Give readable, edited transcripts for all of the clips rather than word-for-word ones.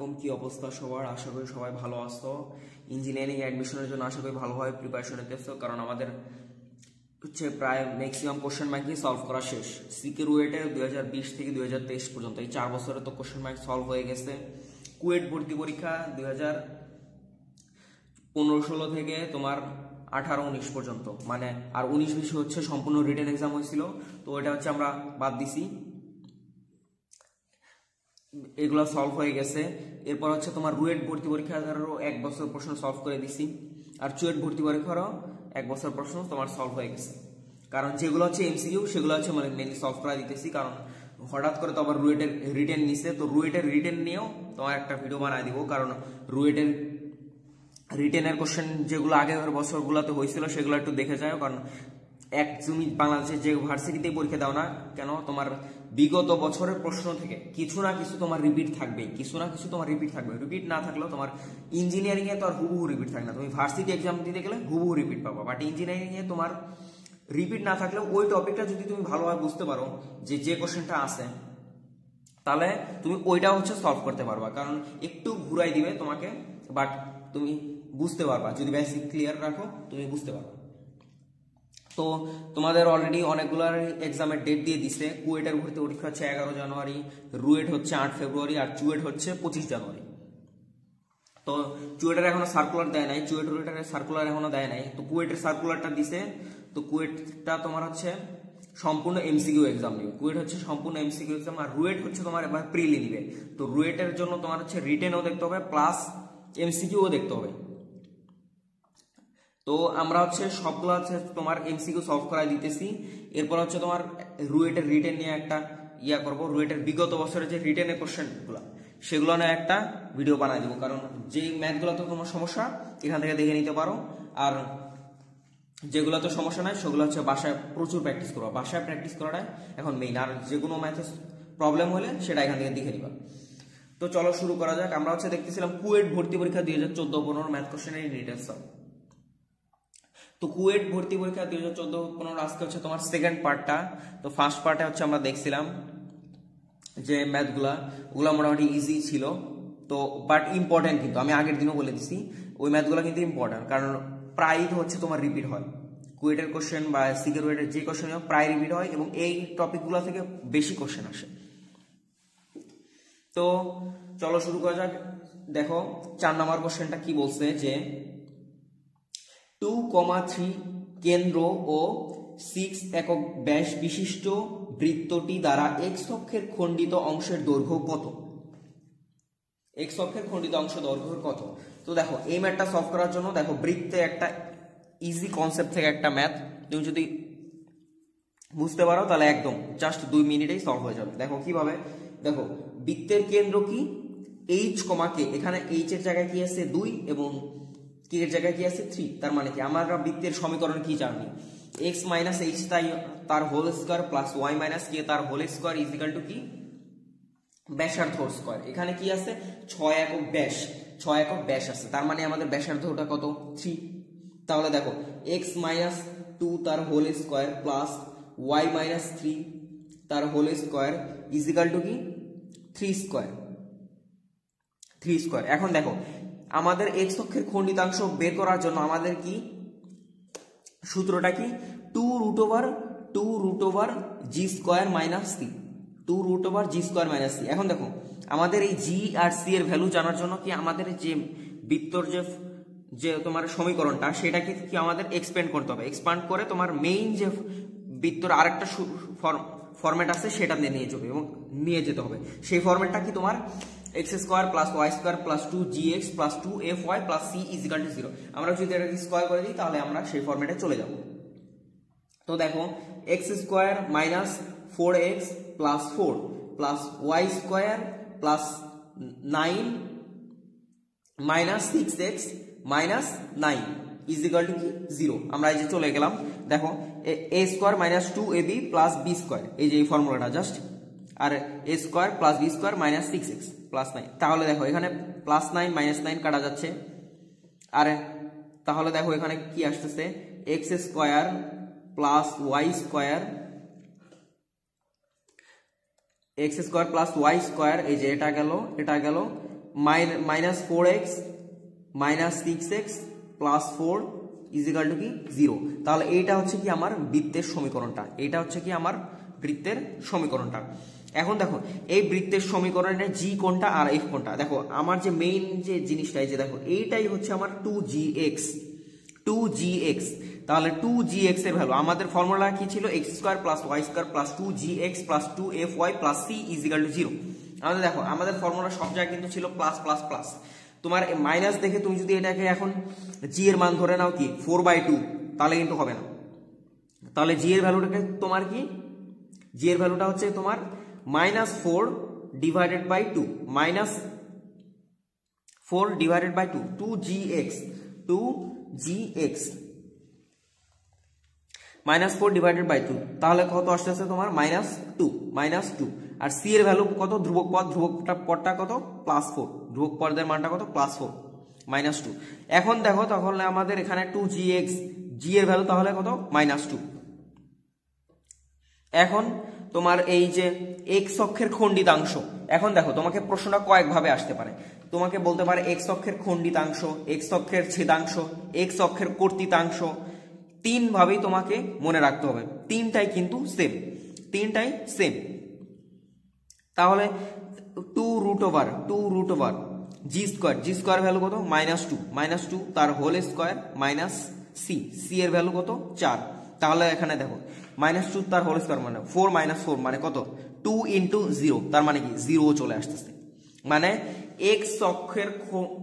আলাইকুম, কি অবস্থা সবার? আশা করি সবাই ভালো আছো। ইঞ্জিনিয়ারিং অ্যাডমিশনের জন্য আশা করি ভালোভাবে প্রিপারেশন নিতেছো, কারণ আমাদের হচ্ছে প্রায় ম্যাক্সিমাম কোশ্চেন ব্যাংকই সলভ করা শেষ। সিকে রুয়েটে 2020 থেকে 2023 পর্যন্ত এই 4 বছরে তো কোশ্চেন ব্যাংক সলভ হয়ে গেছে। কুয়েট ভর্তি পরীক্ষা 2015-16 থেকে তোমার 18-19 পর্যন্ত, মানে আর 19-20 হচ্ছে সম্পূর্ণ রিটেন এক্সাম হয়েছিল, তো এটা হচ্ছে আমরা বাদ দিছি, এগুলো সলভ হয়ে গেছে। এরপর হচ্ছে তোমার রুয়েট ভর্তি পরীক্ষারও 1 বছর প্রশ্ন সলভ করে দিছি, আর চুয়েট ভর্তি পরীক্ষারও 1 বছর প্রশ্ন তোমার সলভ হয়ে গেছে। কারণ যেগুলো হচ্ছে এমসিকিউ সেগুলো হচ্ছে মানে মেনলি সলভ করা দিতেছি, কারণ হঠাৎ করে তো আবার রুয়েটের রিটেন নিছে, তো রুয়েটের রিটেন নিয়েও তোমার একটা ভিডিও বানায় দিব, কারণ রুয়েটের রিটেনের কোশ্চেন যেগুলো আগের বছরগুলোতে হয়েছিল সেগুলো একটু দেখে যাও। কারণ তুমি বাংলাদেশের যে ভার্সিটিতে পরীক্ষা দাও না কেন, তোমার বিগত বছরের প্রশ্ন থেকে কিছু না কিছু তোমার রিপিট থাকবে, রিপিট না থাকলেও তোমার ইঞ্জিনিয়ারিং এ তো আর হুবহু রিপিট থাকে না। তুমি ভার্সিটি এক্সাম দিতে গেলে হুবহু রিপিট পাবা, বাট ইঞ্জিনিয়ারিং এ তোমার রিপিট না থাকলেও ওই টপিকটা যদি তুমি ভালোভাবে বুঝতে পারো যে কোশ্চেনটা আছে, তাহলে তুমি ওইটা হচ্ছে সলভ করতে পারবা। কারণ একটু ঘুরাই দিবে তোমাকে, বাট তুমি বুঝতে পারবা, যদি বেসিক ক্লিয়ার রাখো তুমি বুঝতে পারবা। তো তোমাদের অলরেডি অনেকগুলোর এক্সামের ডেট দিয়ে দিছে। কুয়েটের ভর্তি পরীক্ষা হচ্ছে 11 জানুয়ারি, রুয়েট হচ্ছে 8 ফেব্রুয়ারি, আর চুয়েট হচ্ছে 25 জানুয়ারি। তো চুয়েটের এখনো সার্কুলার দেয় নাই, রুয়েটের সার্কুলার এখনো দেয় নাই, তো কুয়েটের সার্কুলারটা দিছে। তো কুয়েটটা তোমার হচ্ছে সম্পূর্ণ এমসিকিউ এক্সাম নিবে, কুয়েট হচ্ছে সম্পূর্ণ এমসিকিউ এক্সাম, আর রুয়েট হচ্ছে তোমার এবার প্রিলি নিবে। তো রুয়েটের জন্য তোমার হচ্ছে রিটেনও দেখতে হবে প্লাস এমসিকিউও দেখতে হবে। তো আমরা হচ্ছে সবগুলো হচ্ছে তোমার এমসিকিউ সলভ করাই দিতেছি। এরপর হচ্ছে তোমার রুয়েটের রিটেন নিয়ে একটা করব, রুয়েটের বিগত বছরের যে রিটেনের কোশ্চেনগুলো সেগুলো নিয়ে একটা ভিডিও বানাই দিব, কারণ যেই ম্যাথগুলো তো তোমার সমস্যা এখান থেকে দেখে নিতে পারো, আর যেগুলো তো সমস্যা নাই সেগুলো হচ্ছে বাসায় প্রচুর প্র্যাকটিস করবা। বাসায় প্র্যাকটিস করাটাই এখন মেইন, আর যে কোনো ম্যাথে প্রবলেম হলে সেটা এখান থেকে দেখে নিবা। তো চলো শুরু করা যাক। আমরা হচ্ছে দেখতেছিলাম কুয়েট ভর্তি পরীক্ষা 2014-15 ম্যাথ কোশ্চেনের ডিটেলস। তো কুয়েট ভর্তি পরীক্ষা 2014-15 আজকে হচ্ছে তোমার সেকেন্ড পার্টটা। তো ফার্স্ট পার্টে হচ্ছে আমরা দেখছিলাম যে ম্যাথগুলা, ওগুলো মোটামুটি ইজি ছিল, তো বাট ইম্পর্টেন্ট, কিন্তু আমি আগের দিনও বলে দিছি ওই ম্যাথগুলো কিন্তু ইম্পর্টেন্ট, কারণ প্রায় হচ্ছে তোমার রিপিট হয়। কুয়েটের কোশ্চেন বা সিকে রুয়েটের যে কোশ্চেন প্রায় রিপিট হয়, এবং এই টপিকগুলো থেকে বেশি কোশ্চেন আসে। তো চলো শুরু করা যাক। দেখো 4 নম্বর কোশ্চেনটা কি বলছে, যে 2,3 কেন্দ্র ও 6 একক ব্যাস বিশিষ্ট বৃত্তটি দ্বারা এক্স অক্ষের খণ্ডিত অংশের দৈর্ঘ্য কত? এক্স অক্ষের খণ্ডিত অংশ দৈর্ঘ্য কত? তো দেখো এই ম্যাথটা সলভ করার জন্য দেখো বৃত্তে একটা ইজি কনসেপ্ট থেকে একটা ম্যাথ তুমি যদি বুঝতে পারো তাহলে একদম জাস্ট 2 মিনিটেই সলভ হয়ে যাবে। দেখো কিভাবে, দেখো বৃত্তের কেন্দ্র কি এইচ কমা কে, এখানে এইচ এর জায়গায় কি আছে 2 এবং কে এর জায়গায় কি আছে 3, তার মানে কি আমরা বৃত্তের সমীকরণ কি জানি, x মাইনাস এইচ তার whole square plus y minus K তার whole square is equal to কি ব্যাসার্ধ স্কয়ার। এখানে কি আছে 6 একক ব্যাস আছে, তার মানে আমাদের ব্যাসার্ধটা কত 3। তাহলে দেখো x মাইনাস 2 তার whole square plus y minus 3 তার whole square is equal to কি 3 স্কয়ার। এখন দেখো আমাদের এক্স অক্ষের খণ্ডিতাংশ বের করার জন্য আমাদের কি সূত্রটা কি, 2 root over G square minus C, 2 root over G square minus C. এখন দেখো আমাদের এই জি আর সি এর ভ্যালু জানার জন্য কি আমাদের যে বৃত্তর যে তোমার সমীকরণটা সেটাকে কি আমাদের এক্সপ্যান্ড করতে হবে, এক্সপ্যান্ড করে তোমার মেইন যে বৃত্তর আরেকটা ফরম্যাট আছে সেটা নিয়ে যেতে হবে। সেই ফরম্যাটটা কি তোমার x square plus y square plus 2gx plus 2fy plus c is equal two 0। আমরা যদি এটাকে স্কয়ার করে দিই তাহলে আমরা সেই ফরম্যাটে চলে যাব। তো দেখো x square minus 4x plus 4 plus y square plus 9 minus 6x minus 9 is equal to কি 0। আমরা এই যে চলে গেলাম, দেখো a square minus 2ab plus b square, এই যে এই ফর্মুলাটা জাস্ট, আর a square plus b square minus 6x plus 9। তাহলে দেখো এখানে প্লাস 9 মাইনাস 9 কাটা যাচ্ছে, আর তাহলে দেখো এখানে কি আসতেছে x square plus y square, x square plus y square, এই যে এটা গেল minus 4x minus 6x plus 4 is equal to কি 0। তাহলে এইটা হচ্ছে কি আমার বৃত্তের সমীকরণটা, এটা হচ্ছে কি আমার বৃত্তের সমীকরণটা। এখন দেখো এই বৃত্তের সমীকরণের জি কোনটা আর এফ কোনটা, দেখো আমার যে মেইন যে জিনিসটা এই যে দেখো এইটাই হচ্ছে আমার 2gx। তাহলে 2gx এর ভ্যালু আমাদের ফর্মুলা কি ছিল, x square plus y square plus 2gx plus 2fy plus c is equal two 0। আমাদের দেখো আমাদের ফর্মুলা সব জায়গায় কিন্তু ছিল প্লাস প্লাস প্লাস। তোমার মাইনাস দেখে তুমি যদি এটাকে এখন জি এর মান ধরে নাও কি 4/2 তাহলে কিন্তু হবে না। তাহলে জি এর ভ্যালুটাকে তোমার কি, জি এর ভ্যালুটা হচ্ছে তোমার -4 divided by 2 -4 divided by 2 2gx -4 divided by 2 তাহলে কত আসতেছে তোমার -2 আর সি এর ভ্যালু কত, ধ্রুবক পদ, ধ্রুবকটা পদটা কত +4, ধ্রুবক পদের মানটা কত +4 -2। এখন দেখো তখন আমাদের এখানে 2gx জি এর ভ্যালু তাহলে কত -2। এখন তোমার এই যে x অক্ষের খণ্ডিতাংশ, এখন দেখো তোমাকে প্রশ্নটা কয়েক ভাবে আসতে পারে, তোমাকে বলতে পারে x অক্ষের খণ্ডিতাংশ, x অক্ষের ছেদাংশ, x অক্ষের কর্তৃতাংশ, তিন ভাবেই তোমাকে মনে রাখতে হবে, তিনটাই কিন্তু তিনটাই সেম। তাহলে 2√2 জি স্কয়ার ভ্যালু কত -2 তার হোল স্কয়ার মাইনাস সি এর ভ্যালু কত 4। তাহলে এখানে দেখো -2 তার হোল স্কয়ার মানে 4 -4 মানে কত 2 × 0 তার মানে কি 0 চলে আসতেছে, মানে x অক্ষের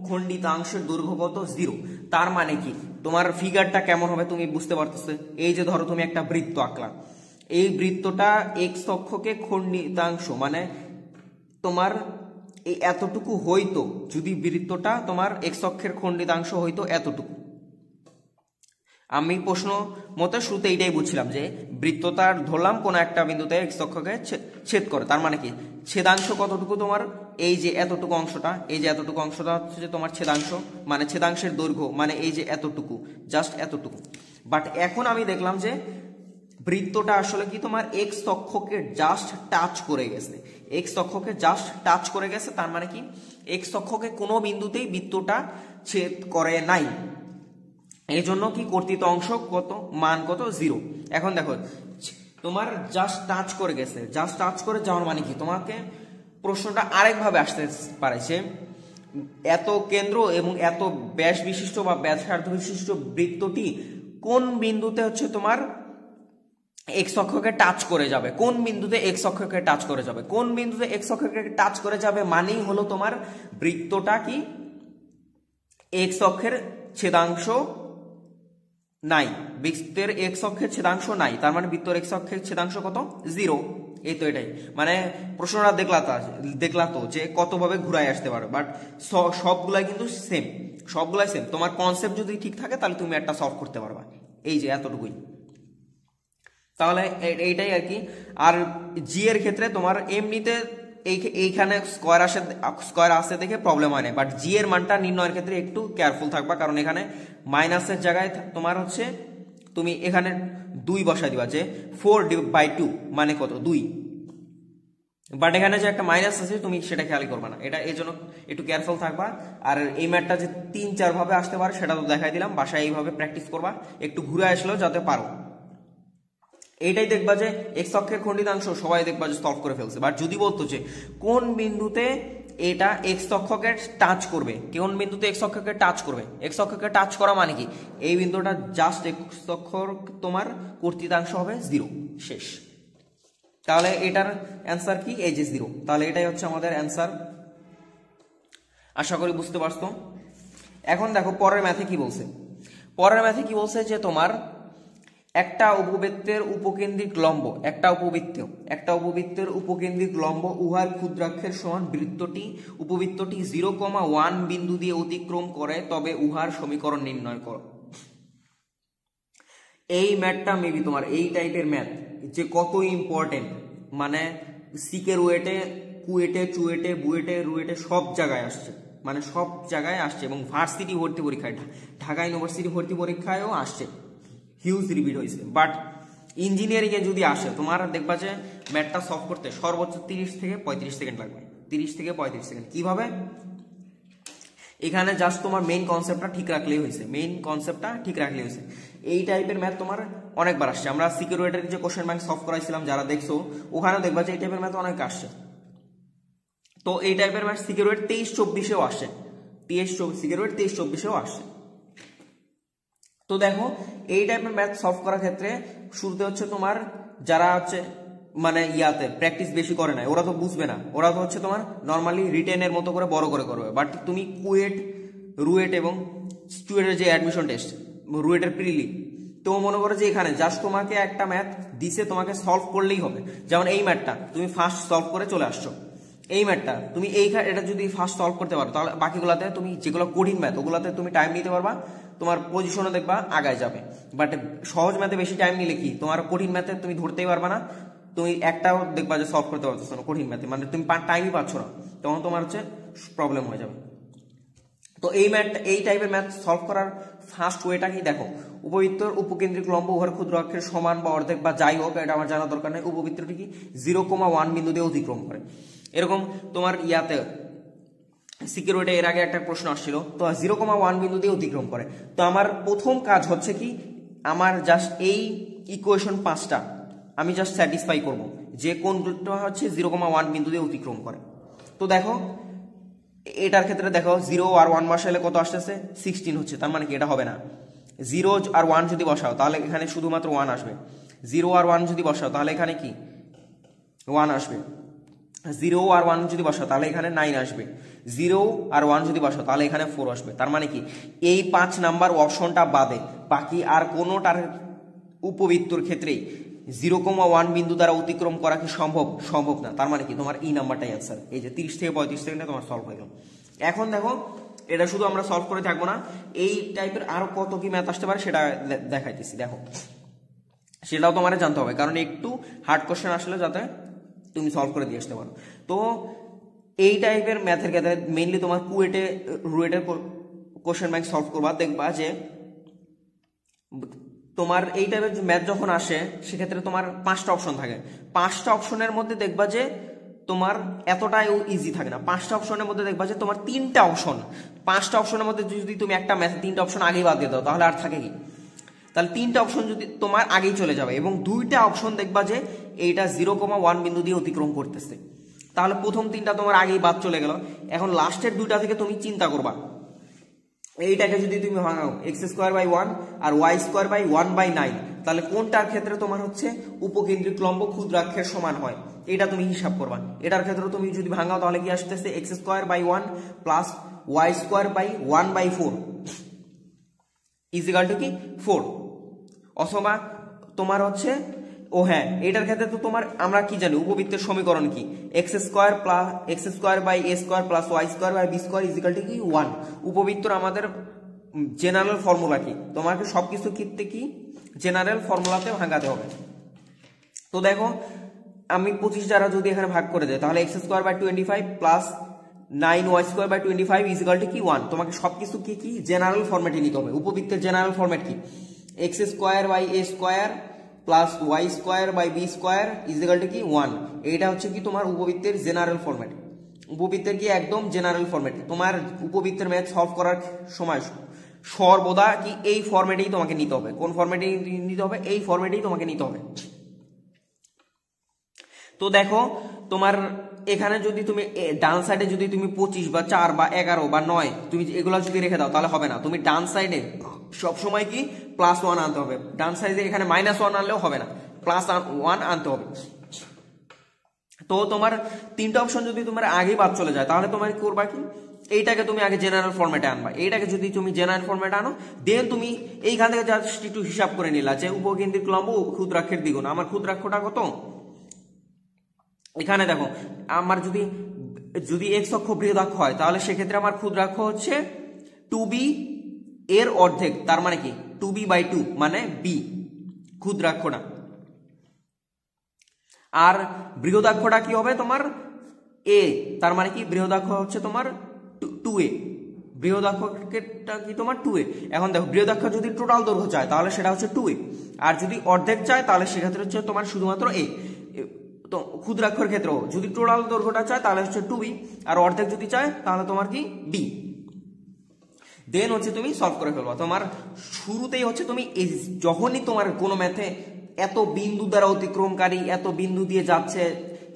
খণ্ডিতাংশের দৈর্ঘ্য কত 0। তার মানে কি তোমার ফিগারটা কেমন হবে তুমি বুঝতে পারতেছো। এই যে ধরো তুমি একটা বৃত্ত আঁকলা, এই বৃত্তটা x অক্ষকে খণ্ডিতাংশ মানে তোমার এই এতটুকু হইতো, যদি বৃত্তটা তোমার x অক্ষের খণ্ডিতাংশ হইতো এতটুকু। আমি প্রশ্ন মতে শুরুতে এইটাই বুঝছিলাম যে বৃত্তটার ধরলাম কোন একটা বিন্দুতে x অক্ষকে ছেদ করে, তার মানে কি ছেদাংশ কতটুকু তোমার এই যে এতটুকু অংশটা, এই যে এতটুকু অংশটা হচ্ছে যে তোমার ছেদাংশ, মানে ছেদাংশের দৈর্ঘ্য মানে এই যে এতটুকু, জাস্ট এতটুকু। বাট এখন আমি দেখলাম যে বৃত্তটা আসলে কি তোমার x অক্ষকে জাস্ট টাচ করে গেছে, x অক্ষকে জাস্ট টাচ করে গেছে, তার মানে কি x অক্ষকে কোনো বিন্দুতেই বৃত্তটা ছেদ করে নাই, এই জন্য কি কর্তৃত অংশ কত মান কত 0। এখন দেখো তোমার জাস্ট টাচ করে গেছে, জাস্ট টাচ করে যাওয়ার মানে কি তোমাকে প্রশ্নটা আরেক ভাবে আসতে পারে যে এত কেন্দ্র এবং এত ব্যাস বিশিষ্ট বা ব্যাসার্ধ বিশিষ্ট বৃত্তটি কোন বিন্দুতে হচ্ছে তোমার x অক্ষকে টাচ করে যাবে, কোন বিন্দুতে x অক্ষকে টাচ করে যাবে, কোন বিন্দুতে x অক্ষকে টাচ করে যাবে মানেই হলো তোমার বৃত্তটা কি x অক্ষের ছেদাংশ নাই, বৃত্তের x অক্ষের ছেদাংশ নাই, তার মানে বৃত্তের x অক্ষের ছেদাংশ কত 0। এই তো এটাই মানে প্রশ্নটা দেখলা তো যে কত ভাবে ঘুরায় আসতে পারো, বাট সবগুলাই কিন্তু সেম, সবগুলাই সেম। তোমার কনসেপ্ট যদি ঠিক থাকে তাহলে তুমি একটা সলভ করতে পারবা, এই যে এতটুকুই। তাহলে এইটাই আর কি। আর জি এর ক্ষেত্রে তোমার এমনিতে এইখানে স্কয়ার আসে দেখে প্রবলেম হয় না, বাট জি এর মানটা নির্ণয়ের ক্ষেত্রে একটু কেয়ারফুল থাকবা, কারণ এখানে মাইনাসের জায়গায় তোমার হচ্ছে তুমি এখানে 2 বসাই দিবা, যে 4/2 মানে কত 2, বাট এখানে যে একটা মাইনাস আছে তুমি সেটা খেয়াল করবা না, এটা এই জন্য একটু কেয়ারফুল থাকবা। আর এই ম্যাথটা যে 3-4 ভাবে আসতে পারে সেটা তো দেখাই দিলাম, বাসায় এইভাবে প্র্যাকটিস করবা, একটু ঘুরে আসলেও যাতে পারো। এইটাই দেখবা যে x অক্ষের খণ্ডিতাংশ সবাই দেখবা যে সলভ করে ফেলছে, বাট যদি বলতো যে কোন বিন্দুতে এটা x অক্ষকে টাচ করবে, কোন বিন্দুতে x অক্ষকে টাচ করবে, x অক্ষকে টাচ করা মানে কি এই বিন্দুটা জাস্ট x অক্ষর তোমার কর্তৃতাংশ হবে 0, শেষ। তাহলে এটার অ্যান্সার কি এই যে 0, তাহলে এটাই হচ্ছে আমাদের অ্যান্সার। আশা করি বুঝতে পারছো। এখন দেখো পরের ম্যাথে কি বলছে, পরের ম্যাথে কি বলছে যে তোমার একটা উপবৃত্তের উপকেন্দ্রিক লম্ব, একটা উপবৃত্তের উপকেন্দ্রিক লম্ব উহার ক্ষুদ্রাক্ষের সমান উপবৃত্তটি 0,1 বিন্দু দিয়ে অতিক্রম করে, তবে উহার সমীকরণ নির্ণয় করো। এই ম্যাথটা মেবি তোমার এই টাইপের ম্যাথ যে কত ইম্পর্টেন্ট, মানে সিকে রুয়েটে, কুয়েটে, চুয়েটে, বুয়েটে, রুয়েটে সব জায়গায় আসছে, মানে সব জায়গায় আসছে, এবং ভার্সিটি ভর্তি পরীক্ষায় ঢাকা ইউনিভার্সিটি ভর্তি পরীক্ষায়ও আসছে, হিউজ রিপিট হয়েছে। বাট ইঞ্জিনিয়ারিং এ যদি আসে তোমার দেখবা যে ম্যাথটা সলভ করতে সর্বোচ্চ 30 থেকে 35 সেকেন্ড লাগবে, 30 থেকে 35 সেকেন্ড। কিভাবে এখানে জাস্ট তোমার মেইন কনসেপ্টটা ঠিক রাখলেই হয়েছে, মেইন কনসেপ্টটা ঠিক রাখলেই হয়েছে। এই টাইপের ম্যাথ তোমার অনেকবার আসছে, আমরা সিকিউরিটির যে কোশ্চেন ব্যাংক সলভ করাইছিলাম যারা দেখছো ওখানেও দেখবা যে এই টাইপের ম্যাথ অনেক আসছে। তো এই টাইপের ম্যাথ সিকিউরিটি 23-24-এও আসে, সিকিউরিটি 23-24-এও আসছে। তো দেখো এই টাইপের ম্যাথ সলভ করার ক্ষেত্রে শুরুতে হচ্ছে তোমার যারা হচ্ছে মানে ইয়াতে প্র্যাকটিস বেশি করে না ওরা তো বুঝবে না, ওরা তো হচ্ছে তোমার নর্মালি রিটেনের মতো করে বড় করে করবে। বাট তুমি কুয়েট, রুয়েট এবং স্টুয়েটের যে অ্যাডমিশন টেস্ট, রুয়েটের প্রিলি, তো মনে করো যে এখানে জাস্ট তোমাকে একটা ম্যাথ দিছে, তোমাকে সলভ করলেই হবে। যেমন এই ম্যাথটা তুমি ফার্স্ট সলভ করে চলে আসছো, এই ম্যাথটা তুমি এটা যদি ফার্স্ট সলভ করতে পারো তাহলে বাকিগুলোতে তুমি যেগুলো কঠিন ম্যাথ ওগুলোতে তুমি টাইম নিতে পারবা, তোমার পজিশনও দেখবা আগায় যাবে। বাট সহজ ম্যাথে বেশি টাইম নিলে কি তোমার কঠিন ম্যাথে তুমি ধরতেই পারবা না, তুমি একটাও দেখবা যে সলভ করতে পারছো না কঠিন ম্যাথে, মানে তুমি টাইমই পাচ্ছ না, তখন তোমার হচ্ছে প্রবলেম হয়ে যাবে। তো এই টাইপের ম্যাথ সলভ করার ফার্স্ট ওয়েটা কি দেখো, উপবৃত্তর উপকেন্দ্রিক লম্ব উভয় ক্ষুদ্র অক্ষের সমান বা অর্ধেক বা যাই হোক এটা আমার জানা দরকার নেই, উপবৃত্তটি কি 0,1 বিন্দু দিয়ে অতিক্রম করে। এরকম তোমার ইয়াতে সিকিউরিটি এর আগে একটা প্রশ্ন আসছিল, তো 0,1 বিন্দু দিয়ে অতিক্রম করে। তো আমার প্রথম কাজ হচ্ছে কি, আমার জাস্ট এই ইকুয়েশন 5টা আমি জাস্ট স্যাটিসফাই করব যে কোনটা হচ্ছে 0,1 বিন্দু দিয়ে অতিক্রম করে। তো দেখো এটার ক্ষেত্রে দেখো 0 আর 1 বসালে কত আসতেছে 16 হচ্ছে, তার মানে কি এটা হবে না। 0 আর 1 যদি বসাও তাহলে এখানে শুধুমাত্র 1 আসবে, 0 আর 1 যদি বসাও তাহলে এখানে কি 1 আসবে, 0 আর 1 যদি বসাও তাহলে এখানে 9 আসবে, 0 আর 1 যদি বসাও তাহলে এখানে 4 আসবে। তার মানে কি এই 5 নাম্বার অপশনটা বাদে বাকি আর কোনোটার উপবৃত্তর ক্ষেত্রেই 0,1 বিন্দু দ্বারা অতিক্রম করা কি সম্ভব না। তার মানে কি তোমার এই নাম্বারটাই অ্যান্সার। এই যে 30 থেকে 35 সেকেন্ডে তোমার সলভ হয়ে গেল। এখন দেখো এটা শুধু আমরা সলভ করে থাকবো না, এই টাইপের আরো কত কি ম্যাথ আসতে পারে সেটা দেখাইতেছি। দেখো সেটাও তোমার জানতে হবে, কারণ একটু হার্ড কোশ্চেন আসলে যাতে তুমি সলভ করে দিয়ে আসতে পারো। তো এই টাইপের ম্যাথের ক্ষেত্রে মেইনলি তোমার রুয়েটের কোশ্চেন ব্যাংক সলভ করবা, দেখবা যে তোমার এই টাইপের ম্যাথ যখন আসে সেক্ষেত্রে তোমার 5টা অপশন থাকে, 5টা অপশনের মধ্যে দেখবা যে তোমার এতটাই ইজি থাকে না। 5টা অপশনের মধ্যে দেখবা যে তোমার 3টা অপশন, 5টা অপশনের মধ্যে যদি তুমি একটা ম্যাথে 3টা অপশন আগেই বাদ দিয়ে দাও তাহলে আর থাকে কি, তাহলে 3টা অপশন যদি তোমার আগেই চলে যাবে এবং 2টা অপশন দেখবা যে এইটা 0,1 বিন্দু দিয়ে অতিক্রম করতেছে, তাহলে প্রথম 3টা তোমার আগেই বাদ চলে গেল। এখন লাস্টের 2টা থেকে তুমি চিন্তা করবা, এইটাকে যদি তুমি ভাঙাও x²/1 আর y²/1/9 তাহলে কোনটার ক্ষেত্রে তোমার হচ্ছে উপকেন্দ্রিক লম্ব ক্ষুদ্রাক্ষের সমান হয়, এটা তুমি হিসাব করবা। এটার ক্ষেত্রে তুমি যদি ভাঙাও তাহলে কি আসতেছে x²/1 plus y²/1/4 is equal to কি 4, অথবা তোমার হচ্ছে হ্যাঁ এটার ক্ষেত্রে তো তোমার আমরা কি জানি উপবৃত্তের সমীকরণ কি, x² plus y²/b² is equal to কি 1। উপবৃত্তর আমাদের জেনারেল ফর্মুলা কি, তোমাকে সবকিছু ক্ষেত্রে কি জেনারেল ফর্মুলাতে ভাঙাতে হবে। তো দেখো আমি 25 দ্বারা যদি এখানে ভাগ করে দেয় তাহলে x²/25 plus 9y²/25 is equal to কি 1। তোমাকে সবকিছু কি জেনারেল ফরম্যাটে নিতে হবে। উপবৃত্তের জেনারেল ফরম্যাট কি, x²/a² plus y²/b² is equal to কি 1। এইটা হচ্ছে কি তোমার উপবৃত্তের জেনারেল ফরম্যাট, উপবৃত্তের কি একদম জেনারেল ফরম্যাট। তোমার উপবৃত্তের ম্যাথ সলভ করার সময় সর্বদা কি এই ফরম্যাটেই তোমাকে নিতে হবে। কোন ফরম্যাটেই নিতে হবে, এই ফরম্যাটেই তোমাকে নিতে হবে। তো দেখো তোমার এখানে যদি তুমি ডান সাইডে যদি তুমি 25 বা 4 বা 11 বা 9 তুমি এগুলো যদি রেখে দাও তাহলে হবে না, তুমি ডান সাইডে সবসময় কি +1 আনতে হবে। ডান সাইডে এখানে -1 আনলেও হবে না, +1 আনতে হবে। তো তোমার 3টা অপশন যদি তোমার আগে বাদ চলে যায় তাহলে তোমার করবা কি, এইটাকে তুমি আগে জেনারেল ফরম্যাটে আনবা। এইটাকে যদি তুমি জেনারেল ফরম্যাটে আনো দেন তুমি এইখান থেকে জাস্ট একটু হিসাব করে নিলা যে উপকেন্দ্রিক লম্ব ক্ষুদ্রাক্ষের দ্বিগুণ। আমার ক্ষুদ্রাক্ষটা কত, এখানে দেখো আমার যদি x অক্ষ বৃহদাক্ষ হয় তাহলে সেক্ষেত্রে আমার ক্ষুদ্রাক্ষ হচ্ছে 2b এর অর্ধেক, তার মানে কি 2b/2 মানে b ক্ষুদ্রাক্ষটা। আর বৃহদাক্ষটা কি হবে তোমার a, তার মানে কি বৃহদাক্ষ হচ্ছে তোমার 2a, বৃহদাক্ষটা কি তোমার 2a। এখন দেখো বৃহদাক্ষ যদি টোটাল দৈর্ঘ্য চায় তাহলে সেটা হচ্ছে 2a, আর যদি অর্ধেক চায় তাহলে সেক্ষেত্রে হচ্ছে তোমার শুধুমাত্র a। তো ক্ষুদ্রাক্ষর ক্ষেত্রেও যদি টোটাল দৈর্ঘ্যটা চায় তাহলে হচ্ছে 2b, আর অর্ধেক যদি চায় তাহলে তোমার কি b। দেন হচ্ছে তুমি সলভ করে ফেলবা। তোমার শুরুতেই হচ্ছে তুমি যখনই তোমার কোনো ম্যাথে এত বিন্দু দ্বারা অতিক্রমকারী, এত বিন্দু দিয়ে যাচ্ছে,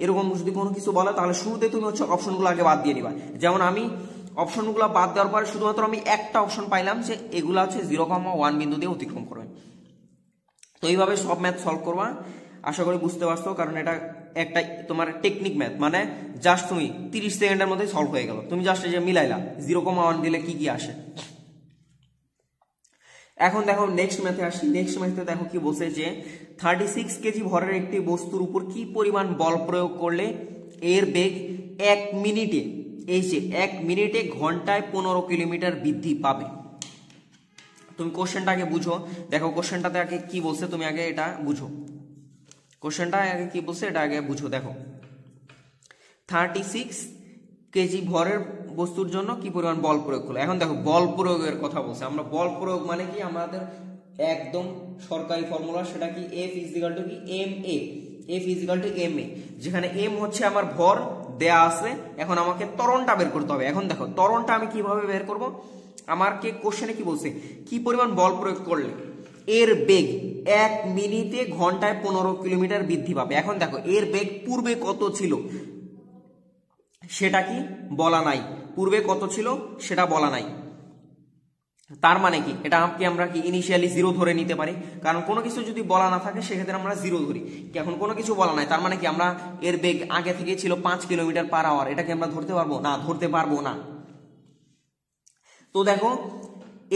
এরকম যদি কোনো কিছু বলে, তাহলে শুরুতে তুমি হচ্ছে অপশনগুলো আগে বাদ দিয়ে দিবা। যেমন আমি অপশনগুলো বাদ দেওয়ার পরে শুধুমাত্র আমি একটা অপশন পাইলাম যে এগুলা হচ্ছে 0,1 বিন্দু দিয়ে অতিক্রম করবে। তো এইভাবে সব ম্যাথ সলভ করবা। আশা করি বুঝতে পারছো, কারণ এটা একটা তোমার টেকনিক ম্যাথ, মানে জাস্ট তুমি 30 সেকেন্ডের মধ্যে সলভ হয়ে গেল। তুমি জাস্ট যে মিলাইলা 0,1 দিলে কি কি আসে। এখন দেখো নেক্সট ম্যাথে আসি। নেক্সট ম্যাথে দেখো কি বলছে যে 36 কেজি ভরের একটি বস্তুর উপর কি পরিমাণ বল প্রয়োগ করলে এর বেগ 1 মিনিটে, এই যে 1 মিনিটে ঘন্টায় 15 কিলোমিটার বৃদ্ধি পাবে। তুমি কোশ্চেনটা আগে বুঝো। দেখো কোশ্চেনটাতে আগে কি বলছে, তুমি আগে এটা বুঝো। কোশ্চেনটা আগে কি বলছে এটা আগে বুঝো। দেখো 36 কেজি ভরের বস্তুর জন্য কি পরিমাণ বল প্রয়োগ করলো। এখন দেখো বল প্রয়োগের কথা বলছে। আমরা বল প্রয়োগ মানে কি, আমাদের একদম সরকারি ফর্মুলা, সেটা কি F ইজিক্যাল টু কি ma, F is equal to ma, যেখানে m হচ্ছে আমার ভর দেয়া আছে। এখন আমাকে ত্বরণটা বের করতে হবে। এখন দেখো ত্বরণটা আমি কিভাবে বের করব, আমাকে কোশ্চেনে কি বলছে, কি পরিমাণ বল প্রয়োগ করলে এর বেগ 1 মিনিটে ঘন্টায় 15 কিলোমিটার বৃদ্ধি পাবে। এখন দেখো এর বেগ পূর্বে কত ছিল সেটা কি বলা নাই, পূর্বে কত ছিল সেটা বলা নাই। তার মানে কি, এটা আমরা কি ইনিশিয়ালি 0 ধরে নিতে পারি, কারণ কোনো কিছু যদি বলা না থাকে সেক্ষেত্রে আমরা 0 ধরি। এখন কোনো কিছু বলা নাই, তার মানে কি আমরা এর বেগ আগে থেকে ছিল 5 কিলোমিটার পার আওয়ার, এটাকে আমরা ধরতে পারবো না, ধরতে পারবো না। তো দেখো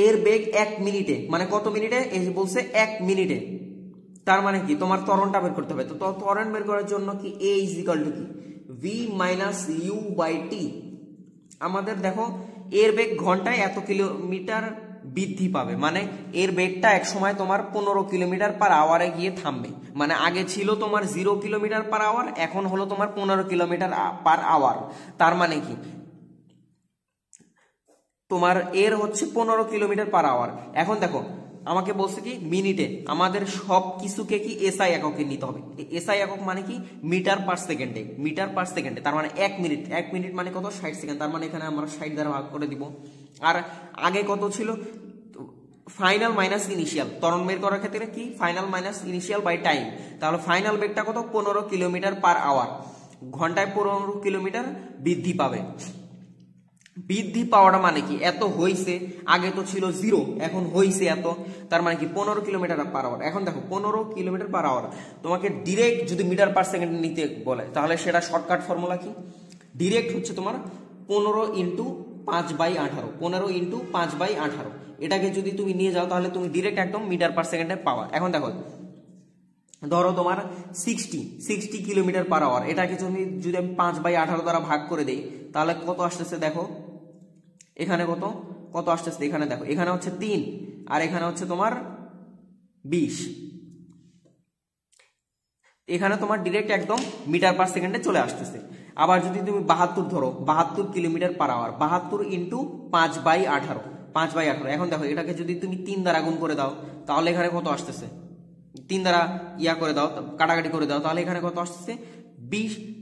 এর বেগ 1 মিনিটে, মানে কত মিনিটে, এই যে বলছে 1 মিনিটে, তার মানে কি তোমার ত্বরণটা বের করতে হবে। তো ত্বরণ বের করার জন্য কি a ইজিক্যাল টু কি v minus u by t। আমাদের দেখো এর বেগ ঘন্টায় এত কিলোমিটার বৃদ্ধি পাবে, মানে এর বেগটা এক সময় তোমার 15 কিলোমিটার পার আওয়ারে গিয়ে থামবে। মানে আগে ছিল তোমার 0 কিলোমিটার পার আওয়ার, এখন হলো তোমার 15 কিলোমিটার পার আওয়ার। তার মানে কি তোমার এর হচ্ছে 15 কিলোমিটার পার আওয়ার। এখন দেখো আমাকে বলছে কি মিনিটে, আমাদের সব কিছুকে কি এসআই এককে নিতে হবে। এসআই একক মানে কি মিটার পার সেকেন্ডে, মিটার পার সেকেন্ডে, তার মানে 1 মিনিট, 1 মিনিট মানে কত 60 সেকেন্ড, তার মানে এখানে আমরা 60 দ্বারা ভাগ করে দিব। আর আগে কত ছিল, ফাইনাল মাইনাস ইনিশিয়াল, ত্বরণ বের করার ক্ষেত্রে কি final minus initial by time. তাহলে ফাইনাল বেগটা কত 15 কিলোমিটার পার আওয়ার, ঘন্টায় 15 কিলোমিটার বৃদ্ধি পাবে। বৃদ্ধি পাওয়াটা মানে কি, এত হইছে, আগে তো ছিল 0, এখন হইছে এত, তার মানে কি 15 কিলোমিটার পার আওয়ার। এখন দেখো 15 কিলোমিটার পার আওয়ার তোমাকে ডিরেক্ট যদি মিটার পার সেকেন্ড নিতে বলে, তাহলে সেটা শর্টকাট ফর্মুলা কি, ডিরেক্ট হচ্ছে তোমার 15 ইন্টু 5/18, 15 ইন্টু 5/18, এটাকে যদি তুমি নিয়ে যাও তাহলে তুমি ডিরেক্ট একদম মিটার পার সেকেন্ডে পাওয়া। এখন দেখো ধরো তোমার 60 কিলোমিটার পার আওয়ার, এটাকে যদি আমি 5/18 দ্বারা ভাগ করে দেই তাহলে কত আসতেছে, দেখো এখানে কত আসতেছে, এখানে দেখো এখানে হচ্ছে 3 আর এখানে হচ্ছে তোমার 20, এখানে তোমার ডিরেক্ট একদম মিটার পার সেকেন্ডে চলে আসতেছে। আবার যদি তুমি 72 ধরো, 72 কিলোমিটার পার আওয়ার, 72 ইন্টু 5/18, 5/18। এখন দেখো এটাকে যদি তুমি 3 দ্বারা গুণ করে দাও তাহলে এখানে কত আসতেছে, 3 দ্বারা করে দাও, কাটাকাটি করে দাও, তাহলে এখানে কত আসতেছে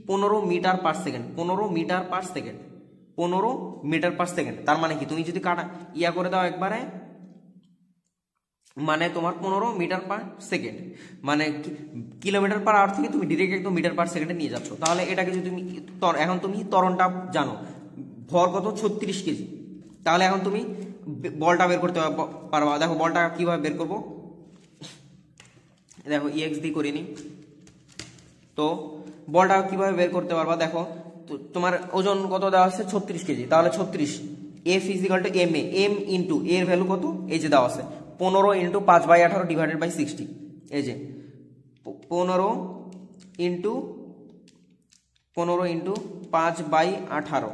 15 meter per second, 15 meter per second, 15 meter per second. তার মানে কি তুমি যদি করে দাও একবারে, মানে তোমার 15 মিটার পার সেকেন্ড, মানে কিলোমিটার পার আওয়ার থেকে তুমি ডিরেক্ট একদম মিটার পার সেকেন্ডে নিয়ে যাচ্ছ। তাহলে এটাকে যদি তুমি এখন তুমি ত্বরণটা জানো, ভর কত 36 কেজি, তাহলে এখন তুমি বলটা বের করতে পারবা। দেখো বলটা কিভাবে বের করবো, দেখো ex দিয়ে করে নি। তো বলটা কিভাবে বের করতে পারবা, দেখো তোমার ওজন কত দেওয়া আছে 36 কেজি, তাহলে 36 F is equal to ma, m into এর ভ্যালু কত, এই যে দেওয়া আছে 15 ইন্টু 5/18 ডিভাইডেড বাই 60, এই যে 15 ইন্টু 5/18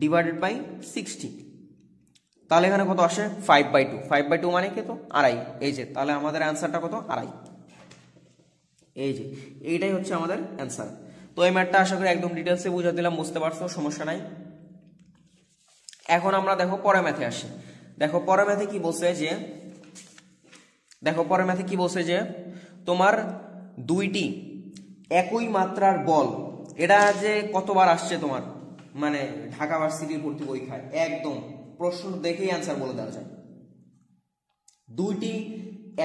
ডিভাইডেড বাই 60, তাহলে এখানে কত আসে 5/2, 5/2 মানে কত আড়াই, এই যে তাহলে আমাদের অ্যান্সারটা কত আড়াই, এই যে এইটাই হচ্ছে আমাদের অ্যান্সার। তো এই ম্যাথটা আশা করি একদম ডিটেলসে বুঝা দিলাম, বুঝতে পারছো, সমস্যা নাই। এখন আমরা দেখো পরের ম্যাথে আসি। দেখো পরের ম্যাথে কি বলছে যে তোমার দুইটি একই মাত্রার বল, এটা যে কতবার আসছে তোমার মানে ঢাকা ভার্সিটির ভর্তি পরীক্ষায় একদম প্রশ্ন দেখেই অ্যান্সার বলে দেওয়া যায়। দুইটি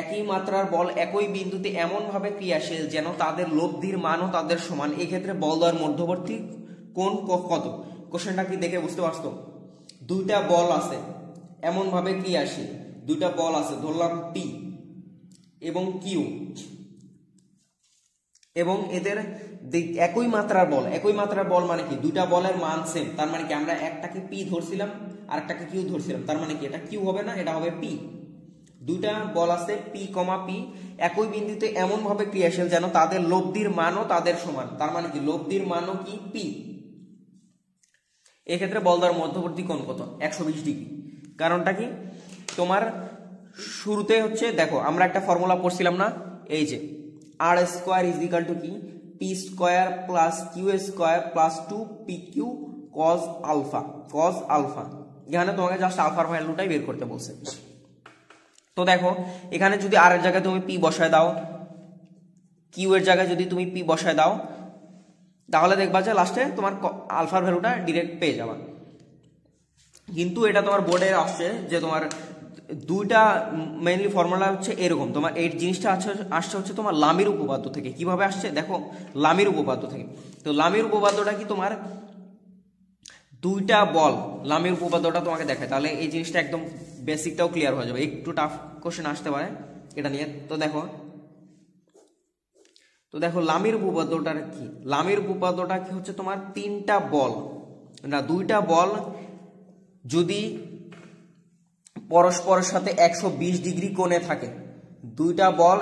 একই মাত্রার বল একই বিন্দুতে এমন ভাবে ক্রিয়াশীল যেন তাদের লব্ধির মানও তাদের সমান, এই ক্ষেত্রে বল দ্বয়ের মধ্যবর্তী কোণ কত? কোশ্চেনটা কি দেখে বুঝতে পারছো? দুইটা বল আছে এমন ভাবে ক্রিয়াশীল, দুইটা বল আছে ধরলাম পি এবং কিউ, এবং এদের একই মাত্রার বল। একই মাত্রার বল মানে কি? দুইটা বলের মান সেম, তার মানে কি আমরা একটাকে পি ধরছিলাম আর একটাকে কিউ ধরছিলাম, তার মানে কি এটা কিউ হবে না, এটা হবে পি। দুইটা বল আছে পি কমা পি, একই বিন্দুতে এমন ভাবে ক্রিয়াশীল যেন তাদের লব্ধির মানও তাদের সমান, তার মানে কি লব্ধির মানও কি পি। এক্ষেত্রে বল দ্বয়ের মধ্যবর্তী কোণ কত? 120 ডিগ্রি। কারণটা কি? তোমার শুরুতে হচ্ছে দেখো আমরা একটা ফর্মুলা পড়ছিলাম না, এই যে আর স্কোয়ার ইজ ইকাল টু কি? P square plus Q square plus 2pq cos alpha. Cos alpha, এখানে তোমাকে জাস্ট আলফার ভ্যালুটাই বের করতে বলছে। তো দেখো এখানে যদি আর এর জায়গায় তুমি পি বসায় দাও, কিউ এর জায়গায় যদি তুমি পি বসায় দাও, তাহলে দেখবা যে লাস্টে তোমার আলফার ভ্যালুটা ডিরেক্ট পেয়ে যাবা। কিন্তু এটা তোমার বোর্ডে আসছে যে তোমার দুইটা মেইনলি ফর্মুলা হচ্ছে এরকম, তোমার এই জিনিসটা আসছে হচ্ছে তোমার লামির উপপাদ্য থেকে। কিভাবে আসছে দেখো, লামির উপপাদ্য থেকে। তো লামির উপপাদ্যটা কি? তোমার দুইটা বল, লামির উপপাদ্যটা তোমাকে দেখায়, তাহলে এই জিনিসটা একদম বেসিকটাও ক্লিয়ার হয়ে যাবে। একটু টাফ কোশ্চেন আসতে পারে এটা নিয়ে। তো দেখো লামির উপপাদ্যটা কি? লামির উপপাদ্যটা কি হচ্ছে তোমার তিনটা বল না দুইটা বল যদি পরস্পরের সাথে 120 ডিগ্রি কোণে থাকে, দুইটা বল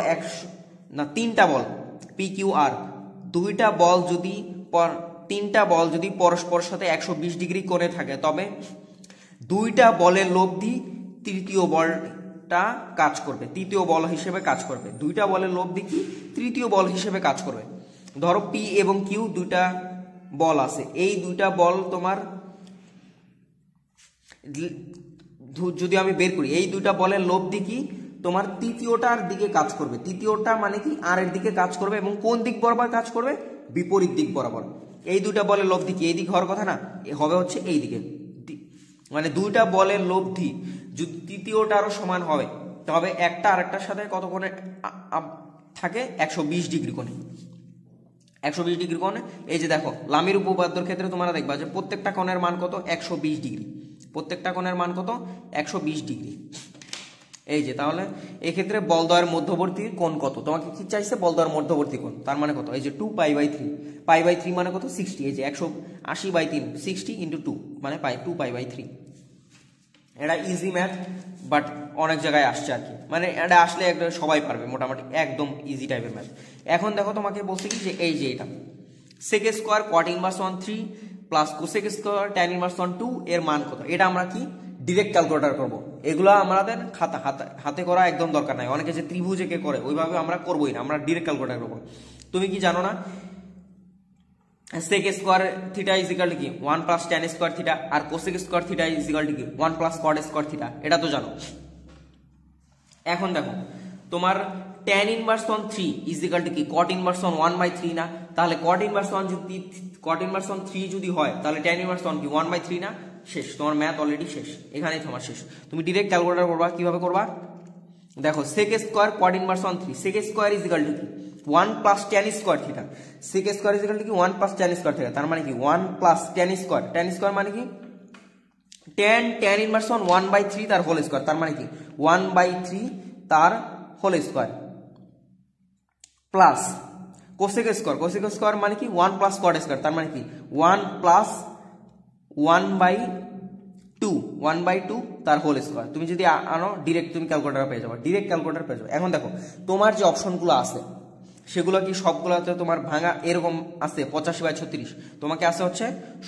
তিনটা বল পি কিউ আর, দুইটা বল যদি তিনটা বল যদি পরস্পরের সাথে 120 ডিগ্রি কোণে থাকে, তবে দুইটা বলের লব্ধি তৃতীয় বলটা কাজ করবে, তৃতীয় বল হিসেবে কাজ করবে। দুইটা বলের লব্ধি কি? তৃতীয় বল হিসেবে কাজ করবে। ধরো পি এবং কিউ দুইটা বল আছে, এই দুইটা বল তোমার যদি আমি বের করি, এই দুইটা বলের লব্ধি কি? তোমার তৃতীয়টার দিকে কাজ করবে। তৃতীয়টা মানে কি? আর এর দিকে কাজ করবে, এবং কোন দিক বরাবর কাজ করবে? বিপরীত দিক বরাবর। এই দুইটা বলের লব্ধি কি? এই দিক হওয়ার কথা না, হবে হচ্ছে এই দিকে। মানে দুইটা বলের লব্ধি যদি তৃতীয়টারও সমান হবে, তবে একটা আরেকটার সাথে কত কোণে থাকে? 120 ডিগ্রি কোণে। 120 ডিগ্রি কোণে। এই যে দেখো লামির উপপাদ্যের ক্ষেত্রে তোমরা দেখবা যে প্রত্যেকটা কোণের মান কত? 120 ডিগ্রি। প্রত্যেকটা কোণের মান কত? 120 ডিগ্রি। এই যে তাহলে এই ক্ষেত্রে বল দ্বয়ের মধ্যবর্তী কোণ কত? তোমাকে কি চাইছে? বল দ্বয়ের মধ্যবর্তী কোণ, তার মানে কত? এই যে 2π/3। π/3 মানে কত? 60। এই যে 180/3 60 × 2 মানে 2π/3। এটা ইজি ম্যাথ, বাট অনেক জায়গায় আসছে আর কি, মানে এটা আসলে একটা সবাই পারবে মোটামুটি, একদম ইজি টাইপের ম্যাথ। এখন দেখো তোমাকে বলছে কি যে এই যে এটা sec square cot inverse 1/3 plus cosec square tan inverse 1/2 এর মান কত? এটা আমরা কি ডিরেক্ট ক্যালকুলেটর করব। এগুলো আমাদের হাতে করা একদম দরকার নাই। অনেকে যে ত্রিভুজে কে করে ওইভাবে আমরা করবোই না, আমরা ডিরেক্ট ক্যালকুলেটর করব। তুমি কি জানো না sec square theta is equal to কি 1 প্লাস tan স্কোয়ার থিটা, আর cosec square theta is equal to কি 1 প্লাস cot স্কোয়ার থিটা? এটা তো জানো। এখন দেখো তোমার tan inverse 1/3 is equal to কি cot ইনভার্স 1/3 না? তাহলে cot ইনভার্স 3 যদি হয়, তাহলে tan ইনভার্স 1 কি 1/3 না? শেষ, তোমার ম্যাথ অলরেডি শেষ, এখানেই তোমার শেষ। তুমি ডিরেক্ট ক্যালকুলেটর করবা। কিভাবে করবা দেখো, sec square cot inverse 1/3, sec square is equal to কি 1 plus tan square theta. sec square is equal to কি 1 প্লাস tan স্কোয়ার থিটা, তার মানে কি 1 plus tan square. tan square মানে কি tan ইনভার্স 1/3 তার হোল স্কোয়ার, তার মানে কি 1/3 তার whole square, plus cosec square. cosec square মানে কি 1 প্লাস cot স্কোয়ার, তার মানে কি 1 প্লাস 1/2 তার হোল স্কোয়ার। তুমি যদি আনো ডিরেক্ট তুমি ক্যালকুলেটর পেয়ে যাবে, ডিরেক্ট ক্যালকুলেটর পেয়ে যাবে। এখন দেখো তোমার যে অপশনগুলো আছে সেগুলো কি সবগুলোতে তোমার ভাঙা এরকম আছে 85/36, তোমাকে আছে হচ্ছে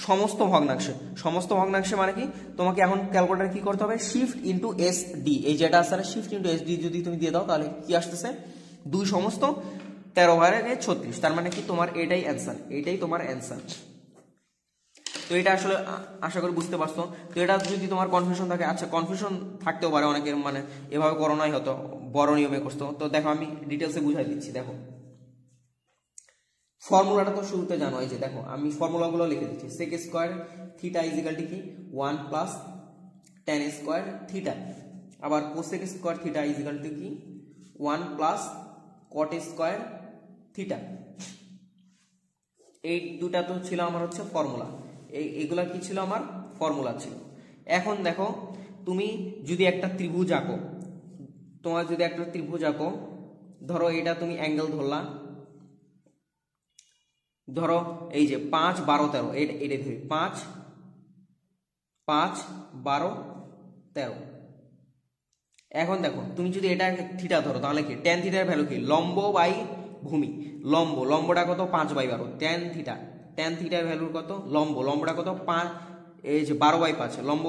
সমস্ত ভগ্নাংশে। সমস্ত ভগ্নাংশে মানে কি তোমাকে এখন ক্যালকুলেটর কি করতে হবে? শিফট ইন্টু এস ডি, এই যেটা আছে শিফট ইন্টু এস ডি যদি তুমি দিয়ে দাও, তাহলে কি আসতেছে 2 সমস্ত 13/36, তার মানে কি তোমার এটাই অ্যান্সার, এটাই তোমার অ্যান্সার। তো এটা আসলে আশা করি বুঝতে পারছো। তো এটা যদি তোমার কনফিউশন থাকে, আচ্ছা কনফিউশন থাকতেও পারে অনেকের, মানে এভাবে করোনাই হতো, বড় নিয়মে করতো। তো দেখো আমি ডিটেলসে বুঝাই দিচ্ছি। দেখো ফর্মুলাটা তো শুরুতে জানো, এই যে দেখো আমি ফর্মুলাগুলো লিখে দিচ্ছি। sec square theta is equal to কি 1 প্লাস tan স্কয়ার থিটা। আবার cosec square theta is equal to কি 1 প্লাস কট স্কয়ার থিটা। এই দুটা তো ছিল আমার হচ্ছে ফর্মুলা, এইগুলা কি ছিল আমার ফর্মুলা ছিল। এখন দেখো তুমি যদি একটা ত্রিভুজ আঁকো, তোমার যদি একটা ত্রিভুজ আঁকো, ধরো এটা তুমি অ্যাঙ্গেল ধরলা, ধরো এই যে 5 12 13 এটা ধরি 5 5 12 13। এখন দেখো তুমি যদি এটা থিটা ধরো তাহলে কি tan থিটার ভ্যালু কি লম্ব বাই ভূমি, লম্বটা কত 5/12, tan থিটার ভ্যালু কত লম্বটা কত 5, এই যে 12/5, লম্ব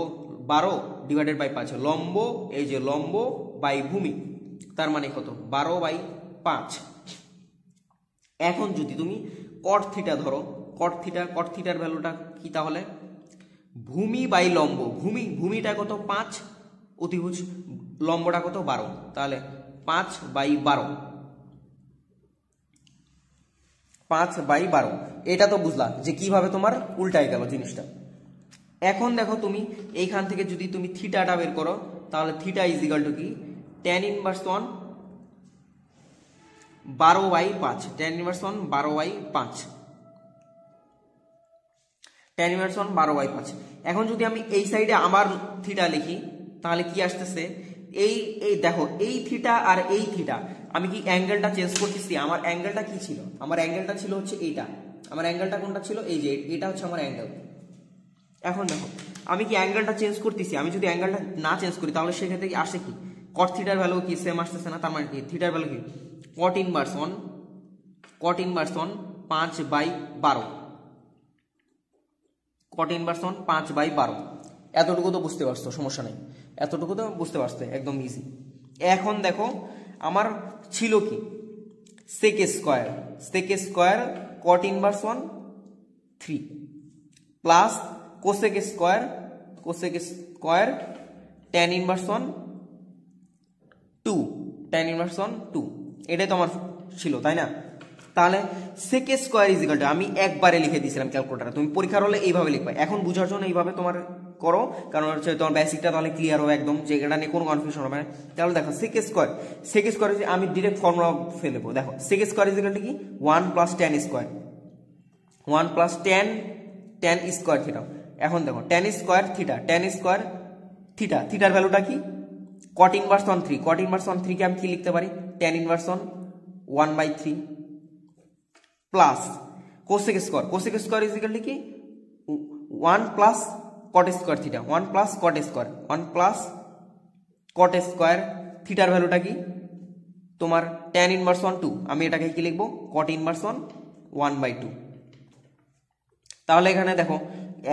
12 ডিভাইডেড বাই 5, লম্ব এই যে লম্ব বাই ভূমি, তার মানে কত 12/5। এখন যদি তুমি কট থিটা ধরো, কট থিটার ভ্যালুটা কি তাহলে ভূমি বাই লম্ব, ভূমিটা কত 5, অতিভুজ লম্বটা কত 12, তাহলে 5/12, 5/12। এটা তো বুঝলা যে কিভাবে তোমার উল্টাই গেল জিনিসটা। এখন দেখো তুমি এইখান থেকে যদি তুমি থিটাটা বের করো তাহলে থিটা ইজ ইকুয়াল টু কি tan inverse 1 12/5, tan inverse 1 12/5, tan inverse 1 12/5। এখন যদি আমি এই সাইডে আবার থিটা লিখি তাহলে কি আসতেছে, এই দেখো এই থিটা আর এই থিটা, আমি কি অ্যাঙ্গেলটা চেঞ্জ করতেছি? আমার অ্যাঙ্গেলটা কি ছিল? আমার অ্যাঙ্গেলটা ছিল হচ্ছে এইটা। আমার অ্যাঙ্গেলটা কোনটা ছিল? এই যে এটা হচ্ছে আমার অ্যাঙ্গেল। এখন দেখো আমি কি অ্যাঙ্গেলটা চেঞ্জ করতেছি? আমি যদি অ্যাঙ্গেলটা না চেঞ্জ করি তাহলে সেক্ষেত্রে আসে কি কট থিটার ভ্যালু কি সেম আসতেছে না? তার মানে কি থিটার ভ্যালু কি কট ইনভার্স 1 5/12, কট ইনভার্স 1 5/12। এতটুকু তো বুঝতে পারছো, সমস্যা নেই, এতটুকু তো বুঝতে পারছো, একদম ইজি। এখন দেখো আমার ছিল কি sec square cot inverse 1 3 plus cosec square tan inverse 1 2, tan inverse 1 2, এটাই তো আমার ছিল, তাই না? তাহলে sec square is equal to, আমি একবারে লিখে দিয়েছিলাম ক্যালকুলেটরে, তুমি পরীক্ষার হলে এইভাবে লিখবে। এখন বোঝার জন্য এইভাবে তোমার করো, কারণ হচ্ছে তোমার বেসিকটা তাহলে ক্লিয়ার হবে একদম, যে এটা নিয়ে কোনো কনফিউশন হবে না। তাহলে দেখো সেক স্কয়ার আমি ডিরেক্ট ফর্মুলা ফেলবো। দেখো sec square is equal to কি 1 plus tan square, 1 plus tan square theta. এখন দেখো tan স্কয়ার থিটা, থিটার ভ্যালুটা কি কট ইনভার্স 1 3, কট ইনভার্স 1 3 কে আমি কি লিখতে পারি tan inverse 1/3 plus cosec square is equal to কি 1 plus cot square theta, 1 plus cot square থিটার ভ্যালুটা কি তোমার tan ইনভার্স 1 2, আমি এটাকে কি লিখবো কট ইনভার্স 1/2। তাহলে এখানে দেখো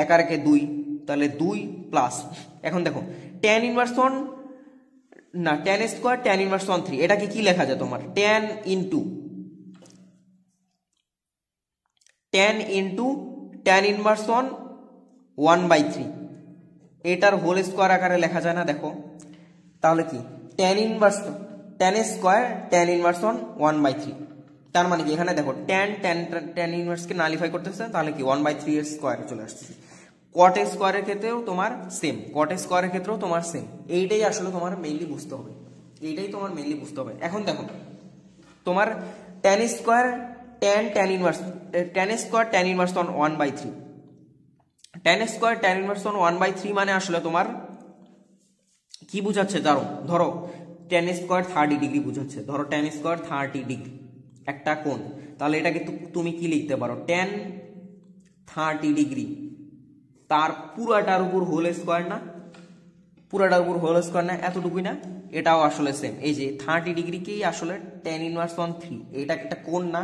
1 আর 1 2, তাহলে 2 প্লাস, এখন দেখো tan ইনভার্স 1 না tan স্কয়ার tan ইনভার্স 1 3, এটাকে কি লেখা যায় তোমার tan ইনভার্স 1/3, এটার হোল স্কয়ার আকারে লেখা যায় না? দেখো তাহলে কি tan স্কয়ার tan ইনভার্স 1/3, তার মানে কি এখানে দেখো tan ইনভার্স কে নালিফাই করতেছে, তাহলে কি 1/3 এর স্কয়ারে চলে আসছে। কট স্কয়ারের ক্ষেত্রেও তোমার সেম, এইটাই আসলে তোমার মেইনলি বুঝতে হবে, এখন দেখো তোমার tan square tan inverse 1/3, tan square tan inverse 1/3 মানে আসলে তোমার কি বুঝাচ্ছে? ধরো tan স্কয়ার 30 ডিগ্রি বুঝাচ্ছে, ধরো tan স্কয়ার 30 ডিগ্রি একটা কোণ, তাহলে এটাকে তুমি কি লিখতে পারো tan 30 ডিগ্রি তার পুরাটার উপর হোল স্কয়ার না, এতটুকুই না? এটাও আসলে সেম, এই যে 30 ডিগ্রিকেই আসলে tan ইনভার্স 1 3, এটা একটা কোণ না?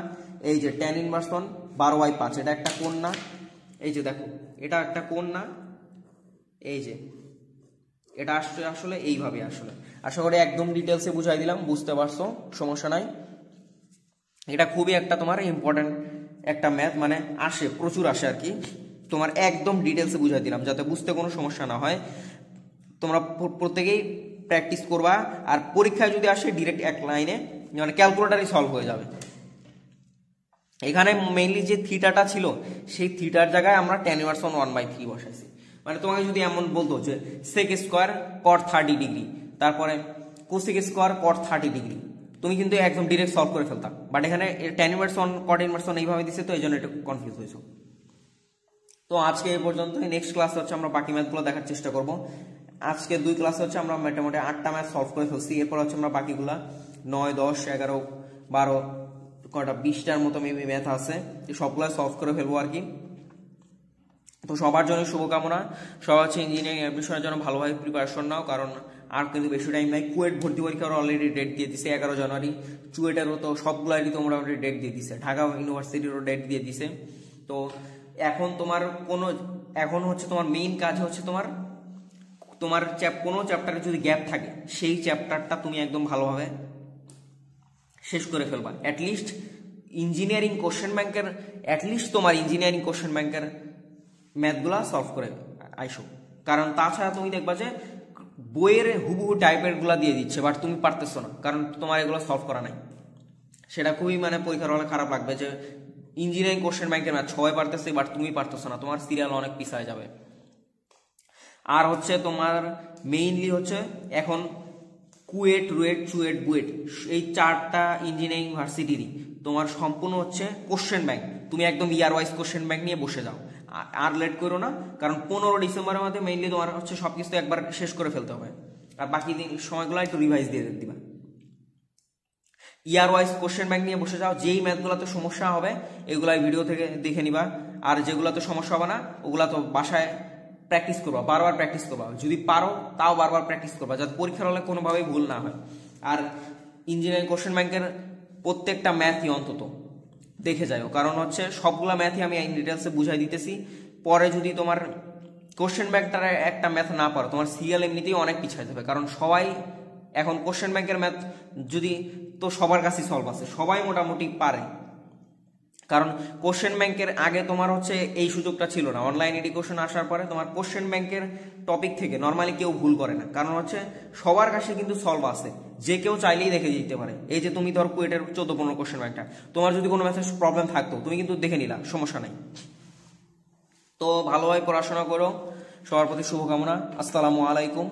এই যে tan ইনভার্স 1 12/5, এটা একটা কোণ না? এই যে দেখো এটা একটা কোণ না? এই যে এটা আসলে এইভাবে আসলে, আশা করি একদম ডিটেলসে বুঝাই দিলাম, বুঝতে পারছো, সমস্যা নাই। এটা খুবই একটা তোমার ইম্পর্টেন্ট একটা ম্যাথ, মানে আসে প্রচুর আসে আর কি, তোমার একদম ডিটেলসে বুঝাই দিলাম যাতে বুঝতে কোনো সমস্যা না হয়। তোমরা প্রত্যেকেই প্র্যাকটিস করবা, আর পরীক্ষায় যদি আসে ডিরেক্ট এক লাইনে মানে ক্যালকুলেটারই সলভ হয়ে যাবে। এখানে মেইনলি যে থিটাটা ছিল সেই থিটার জায়গায় আমরা tan ইনভার্স 1/3 বসাইছি। মানে তোমাকে যদি এমন বলতো যে সেক স্কোয়ার কট 30 ডিগ্রি, তারপরে কোসেক স্কোয়ার কট 30 ডিগ্রি, তুমি কিন্তু একদম ডিরেক্ট সলভ করে ফেলতাম। বাট এখানে tan inverse on caught inverse on এইভাবে দিচ্ছে, তো এই জন্য একটু কনফিউজ হয়েছো। তো আজকে এই পর্যন্ত। নেক্সট ক্লাসে হচ্ছে আমরা বাকি ম্যাথগুলো দেখার চেষ্টা করব। আজকে 2 ক্লাসে হচ্ছে আমরা মোটামুটি 8টা ম্যাথ সলভ করে ফেলছি। এরপর হচ্ছে আমরা বাকিগুলা 9, 10, 11, 12 কটা 20টার মতো মেবি ম্যাথ আছে, সবগুলো সলভ করে ফেলবো আর কি। তো সবার জন্য শুভকামনা। সবাই হচ্ছে ইঞ্জিনিয়ারিং অ্যাডমিশনের জন্য ভালোভাবে প্রিপারেশন নাও, কারণ আর কিন্তু বেশি টাইম নাই। কুয়েট ভর্তি পরীক্ষার অলরেডি ডেট দিয়ে দিছে 11 জানুয়ারি। চুয়েটেরও তো সবগুলোরই তো মোটামুটি ডেট দিয়ে দিছে, ঢাকা ইউনিভার্সিটিরও ডেট দিয়ে দিছে। তো এখন তোমার এখন হচ্ছে তোমার মেইন কাজ হচ্ছে তোমার কোনো চ্যাপ্টারে যদি গ্যাপ থাকে সেই চ্যাপ্টারটা তুমি একদম ভালোভাবে শেষ করে ফেলবা। অ্যাটলিস্ট ইঞ্জিনিয়ারিং কোশ্চেন ব্যাংকের ম্যাথগুলা সলভ করে আইসো। কারণ তাছাড়া তুমি দেখবা যে বইয়ের হুবহু টাইপের গুলা দিয়ে দিচ্ছে, বাট তুমি পারতেছো না, কারণ তোমার এগুলো সলভ করা নাই। সেটা খুবই মানে পরীক্ষার হলে খারাপ লাগবে যে ইঞ্জিনিয়ারিং কোশ্চেন ব্যাংকের ম্যাথ সবাই পারতেছে, বাট তুমি পারতেছো না, তোমার সিরিয়াল অনেক পিছায় যাবে। আর হচ্ছে তোমার মেইনলি হচ্ছে এখন কুয়েট, রুয়েট, চুয়েট, বুয়েট এই 4টা ইঞ্জিনিয়ারিং ইউনিভার্সিটিরই তোমার সম্পূর্ণ হচ্ছে কোশ্চেন ব্যাংক। তুমি একদম ইয়ার ওয়াইজ কোশ্চেন ব্যাংক নিয়ে বসে যাও, আর লেট করো না, কারণ 15 ডিসেম্বরের মধ্যে মেইনলি তোমার হচ্ছে সবকিছু একবার শেষ করে ফেলতে হবে, আর বাকি সময়গুলো একটু রিভাইজ দিয়ে দিবা। ইয়ার ওয়াইজ কোশ্চেন ব্যাংক নিয়ে বসে যাও। যেই ম্যাথগুলোতে সমস্যা হবে এগুলাই ভিডিও থেকে দেখে নিবা, আর যেগুলোতে সমস্যা হবে না ওগুলা তো বাসায় প্র্যাকটিস করবা, বারবার প্র্যাকটিস করবা, যদি পারো তাও বারবার প্র্যাকটিস করবা, যাতে পরীক্ষার হলে কোনোভাবেই ভুল না হয়। আর ইঞ্জিনিয়ারিং কোশ্চেন ব্যাংকের প্রত্যেকটা ম্যাথই অন্তত দেখে যাও, কারণ হচ্ছে সবগুলা ম্যাথই আমি ইন ডিটেলসে বুঝাই দিতেছি। পরে যদি তোমার কোশ্চেন ব্যাংকটার একটা ম্যাথ না পারো, তোমার সিরিয়াল এমনিতেই অনেক পিছায় যাবে, কারণ সবাই এখন কোশ্চেন ব্যাংকের ম্যাথ যদি তো সবার কাছেই সলভ আছে, সবাই মোটামুটি পারে। কারণ কোশ্চেন ব্যাংকের আগে তোমার হচ্ছে এই সুযোগটা ছিল না, অনলাইন এডুকেশন আসার পরে তোমার কোশ্চেন ব্যাংকের টপিক থেকে নর্মালি কেউ ভুল করে না, কারণ হচ্ছে সবার কাছে কিন্তু সলভ আছে, যে কেউ চাইলেই দেখে দিতে পারে। এই যে তুমি ধর কুয়েটের 14-15 কোশ্চেন ব্যাংকটা, তোমার যদি কোনো ম্যাথের প্রবলেম থাকতো তুমি কিন্তু দেখে নিলা, সমস্যা নাই। তো ভালোভাবে পড়াশোনা করো, সবার প্রতি শুভকামনা। আসসালামু আলাইকুম।